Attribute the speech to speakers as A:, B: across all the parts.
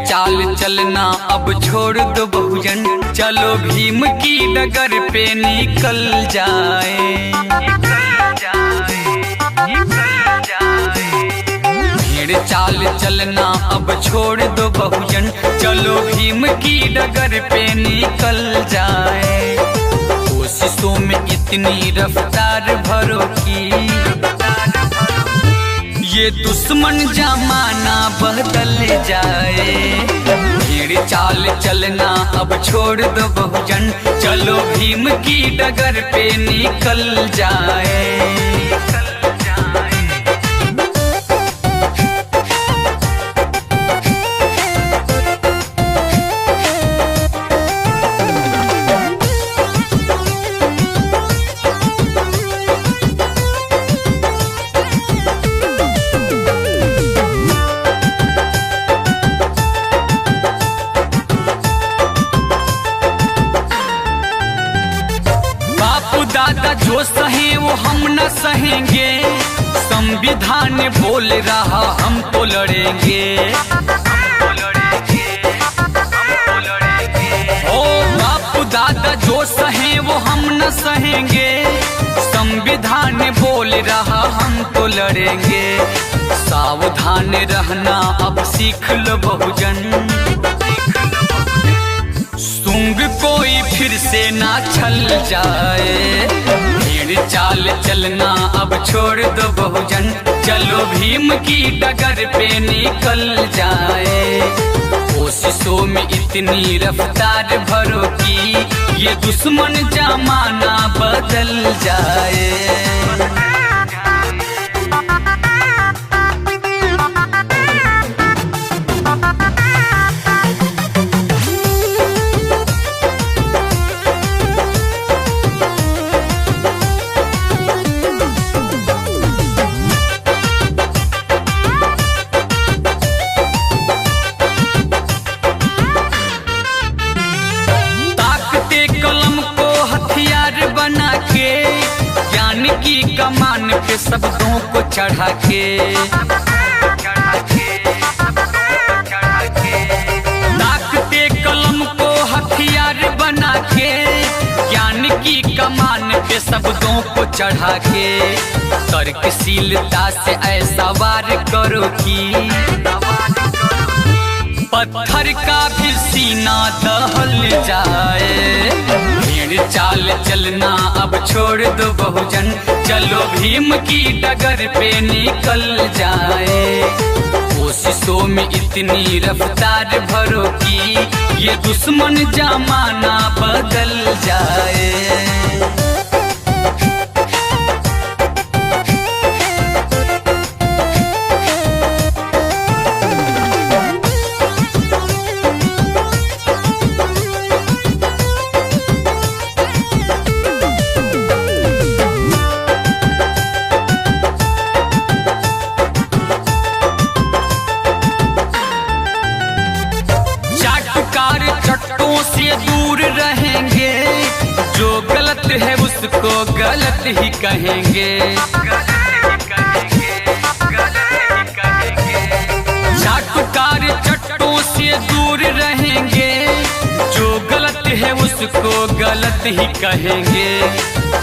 A: चाल चलना अब छोड़ दो बहुजन, चलो भीम की डगर पे निकल जाए। भीड़ चाल चलना अब छोड़ दो बहुजन, चलो भीम की डगर पे निकल जाए। कोशिशों में इतनी रफ्तार भरो की ये दुश्मन जमाना बदल जाए। भीड़ चाल चलना अब छोड़ दो बहुजन, चलो भीम की डगर पे निकल जाए। दादा जो सहे वो हम न सहेंगे, संविधान बोल रहा हम तो लड़ेंगे। ओ बापू दादा जो सहे वो हम न सहेंगे, संविधान बोल रहा हम तो लड़ेंगे। सावधान रहना अब सीख लो बहुजन, सूंघ कोई फिर से ना छल जाए। भीड़ चाल चलना अब छोड़ दो बहुजन, चलो भीम की डगर पे निकल जाए। कोशिशों में इतनी रफ्तार भरो की ये दुश्मन जमाना बदल जाए। ज्ञान की कमान पे शब्दों को चढ़ा के, ताकते कलम को हथियार बना के, ज्ञान की कमान पे शब्दों को चढ़ा के, तर्कशीलता से ऐसा वार करो कि पत्थर का भी सीना दहल जाए। भीड़ चाल चलना अब छोड़ दो बहुजन, चलो भीम की डगर पे निकल जाए। कोशिशों में इतनी रफ्तार भरो की ये दुश्मन जमाना बदल जाए। से दूर रहेंगे, जो गलत है उसको गलत ही कहेंगे। चाटुकार चट्टों से दूर रहेंगे, जो गलत है उसको गलत ही कहेंगे।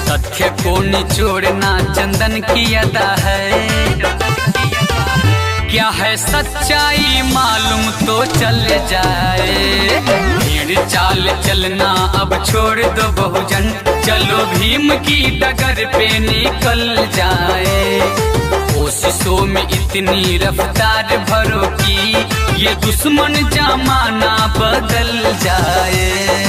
A: तथ्य को निचोड़ना चंदन की अदा है, क्या है सच्चाई मालूम तो चल जाए। भीड़ चाल चलना अब छोड़ दो बहुजन, चलो भीम की डगर पे निकल जाए। कोशिशों में इतनी रफ्तार भरो की ये दुश्मन जमाना बदल जाए।